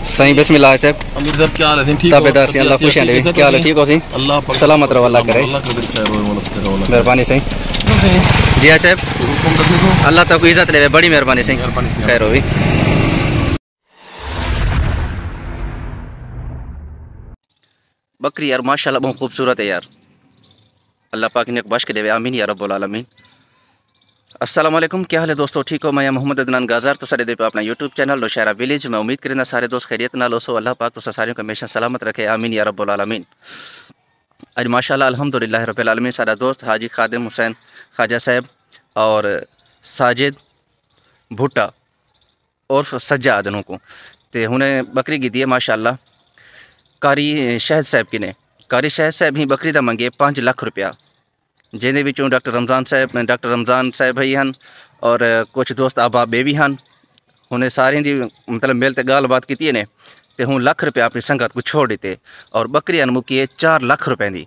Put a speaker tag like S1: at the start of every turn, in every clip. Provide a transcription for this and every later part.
S1: सही बिस्मिल्लाह साहब।
S2: अमीर साहब क्या हाल है? ठीक हो?
S1: तबेदार से अल्लाह खुशियां दे। क्या हाल है? ठीक हो सही?
S2: अल्लाह पाक
S1: सलामत रहो, अल्लाह करे मेहरबानी सही। जी साहब, अल्लाह तक इज्जत ले, बड़ी मेहरबानी सही। खैर हो भी बकरी यार माशाल्लाह बहुत खूबसूरत है यार। अल्लाह पाक ने बख्श के देवे, आमीन या रब्बुल आलमीन। अस्सलाम वालेकुम, क्या हाल है दोस्तों? ठीक हो? मैं मोहम्मद अदनान गाजार तो सारे दे पे अपना यूट्यूब चैनल नौशहरा विलेज। मैं उम्मीद करना सारे दोस्त खैरियत नाल हो। अल्लाह पाक तो सारियों को हमेशा सलामत रखे, आमीन या रब्बुल आलमीन। आज माशाल्लाह अल्हम्दुलिल्लाह रब्बिल आलमीन सारा दोस्त हाजी खादिम हुसैन ख्वाजा साहब और साजिद भुट्टा और सज्जाद को ते हुने बकरी की दी है माशाल्लाह। कारी शहद साहब की ने कारी शहद साहब ही बकरी का मंगे 5 लाख रुपया, जिन्हें विचों डॉक्टर रमज़ान साहब भाई हैं और कुछ दोस्त अहबाब भी हैं। उन्हें सारे दी मतलब मेल ते गाल बात की ने ते हूँ लाख रुपया अपनी संगत को छोड़ दिते और बकरी मुकी है 4 लाख रुपए की।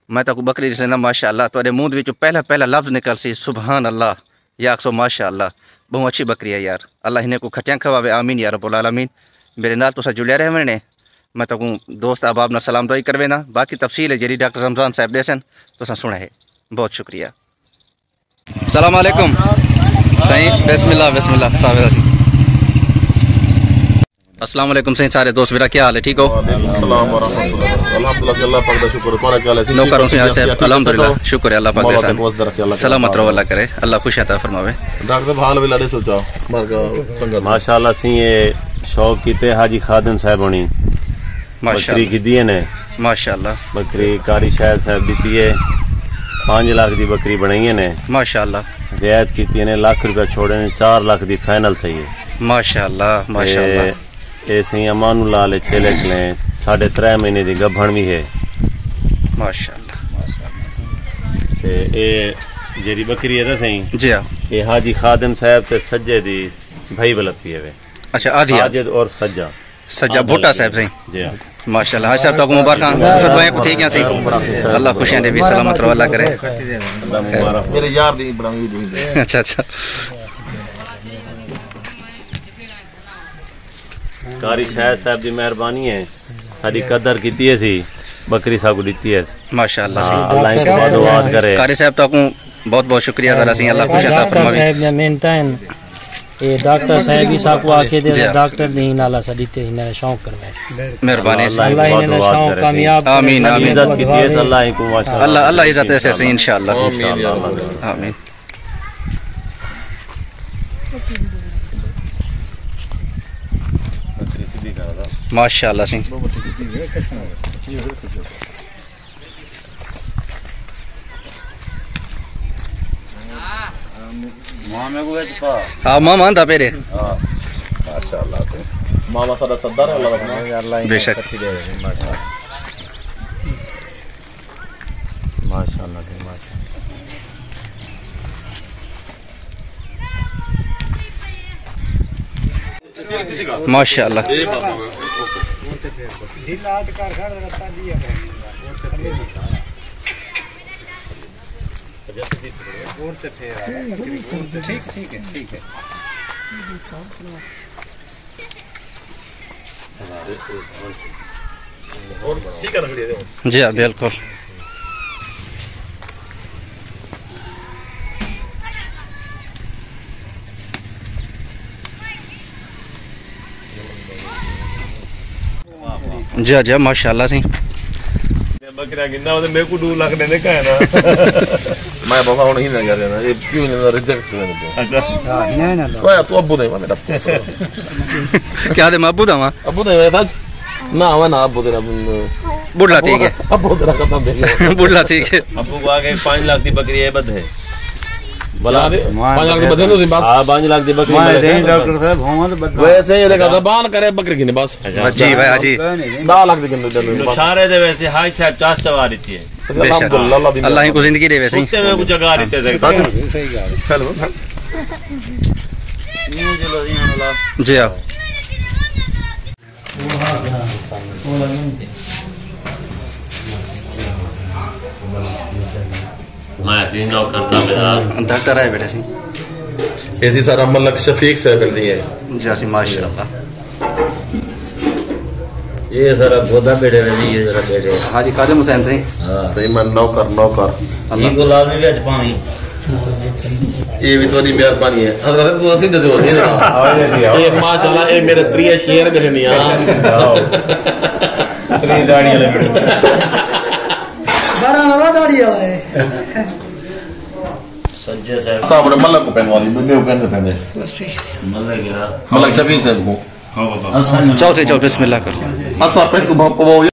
S1: मैं तो बकरी लेना माशाअल्लाह, तो मुँह विचों पहला लफ्ज़ निकल सी सुबहान अल्लाह या आखो माशाअल्लाह। बहुत अच्छी बकरी है यार, अल्लाह इन्हें को खटियाँ खवावे, आमीन या रब्बुल आलमीन। मेरे नाल तुसा जुड़े रहे ने, मैं तो दोस्त अहबाब ना सलाम दुआई करवे ना। बाकी तफसील है जी डॉक्टर रमज़ान साहब देसन तो सुना है। बहुत शुक्रिया। सलाम अलैकुम सही बिस्मिल्लाह बिस्मिल्लाह साबिर। अस्सलाम वालेकुम सही सारे दोस्त मेरा क्या हाल है? ठीक हो? नौकरों से अल्हम्दुलिल्लाह शुक्र है अल्लाह पाक का, सलामत रहो, अल्लाह करे, अल्लाह खुशियां अता फरमावे।
S3: माशाअल्लाह सी ये शौक कीते हाजी खादिम साहब होनी बकरी की दी ने
S1: माशाअल्लाह।
S3: बकरी कारी शायद साहब दी है 5 लाख की बकरी बनाई ने माशाअल्लाह। रियायत की ने लाख रुपया छोड़े ने 4 लाख की फाइनल थी
S1: माशाअल्लाह माशाअल्लाह।
S3: ये सही अमानुल्लाह 6 लाख ले 3.5 महीने की गभण भी है
S1: माशाअल्लाह।
S3: ते ये जेरी बकरी है सही
S1: जी हां,
S3: ये हाजी खादिम साहब से सज्जे दी भाई बलपी है।
S1: अच्छा आधी
S3: साजिद और सज्जा
S1: भुट्टा साहब सही जी हां माशाअल्लाह। साहब तो मुबारक सब दुआएं को ठीक है सही, अल्लाह खुशियां दे भी, सलामत रहो, अल्लाह करे।
S2: मेरे यार दी बनाई।
S1: अच्छा अच्छा।
S3: कारी शायद साहब की मेहरबानी है, साडी कदर कीती है सी बकरी साहब दी है
S1: माशाअल्लाह।
S3: अल्लाह इनको दुआत करे।
S1: कारी साहब तो बहुत बहुत शुक्रिया जरा सी, अल्लाह खुशियां अता फरमावे।
S4: ये डॉक्टर साहब भी साहब को आके दे डॉक्टर नहीं नाला सा दीते इन्हें शौक करवाए,
S1: मेहरबानी से
S4: अल्लाह इन्हें शौक कामयाब
S3: आमीन आमीन। इज्जत की दिए अल्लाह इनको माशाअल्लाह
S1: अल्लाह अल्लाह इज्जत ऐसे से इंशाअल्लाह आमीन। माशाअल्लाह सिंह हाँ मामा आंदा पेरे
S2: माशाअल्लाह। मामा सादा सद्दार है अल्लाह
S1: बेशक
S4: माशाअल्लाह माशाअल्लाह
S1: माशाअल्लाह। जी हाँ बिल्कुल। जी हाँ जी माशाअल्लाह सी।
S2: बकरियां गिनना मतलब मेरे को 2 लाख देने का है ना। मैं बाबा हूं नहीं ना कर रहा ये क्यों नहीं रिजेक्ट कर देते। अच्छा नहीं ना तो तू अब्बू दे मेरा
S1: क्या दे अब्बू दा मां
S2: अब्बू दे बाज ना आवा ना अब्बू दे
S1: बुढ़ला ठीक है
S2: अब्बू दे खत्म दे
S1: बुढ़ला ठीक है।
S3: अब्बू को आगे 5 लाख की बकरी है बद है
S2: भला 5 लाख की बदल दो बस।
S3: हां 5 लाख की बकरी
S4: दे डॉक्टर साहब हम तो
S2: वैसे ये लगा जबान करे बकरी की बस
S1: जी भाई हाजी
S2: 10 लाख की दे
S3: सारे दे वैसे हाई साहब चास चवा रही है
S2: अल्हम्दुलिल्लाह
S1: अल्लाह ही को जिंदगी दे वैसे
S3: कुत्ते में कुछ जगा रही है
S2: सही गाल चलो
S1: जी हां
S3: मैं सीनो करता बेटा
S1: डॉक्टर आए बेटा सी
S2: ऐसी सारा मलक शफीक साहब दी है
S1: जैसी माशाल्लाह।
S3: ये सारा गोदा बेटे ने ये जरा बेटे
S1: हाँ जी कादिम हुसैन से
S2: हां सही मन नौकर नौकर
S3: ये गुलाब ने बेच पावी
S2: ये भी थोड़ी मेहरबानी है हजरत तो सीधे दो ये माशाल्लाह ये मेरे प्रिय शेर मेरे नहीं हां
S3: अपनी दाढ़ी वाले बेटे
S5: 12 वाला दाढ़ी वाला है
S3: संजय साहब
S2: साहब ने मलक को पहनवा दी मुझे पहनने पहने
S3: मलक गिरा
S2: मलक शफीक साहब को
S1: जाओ से जाओ बिस्मिल्लाह करो
S2: असा पे को वो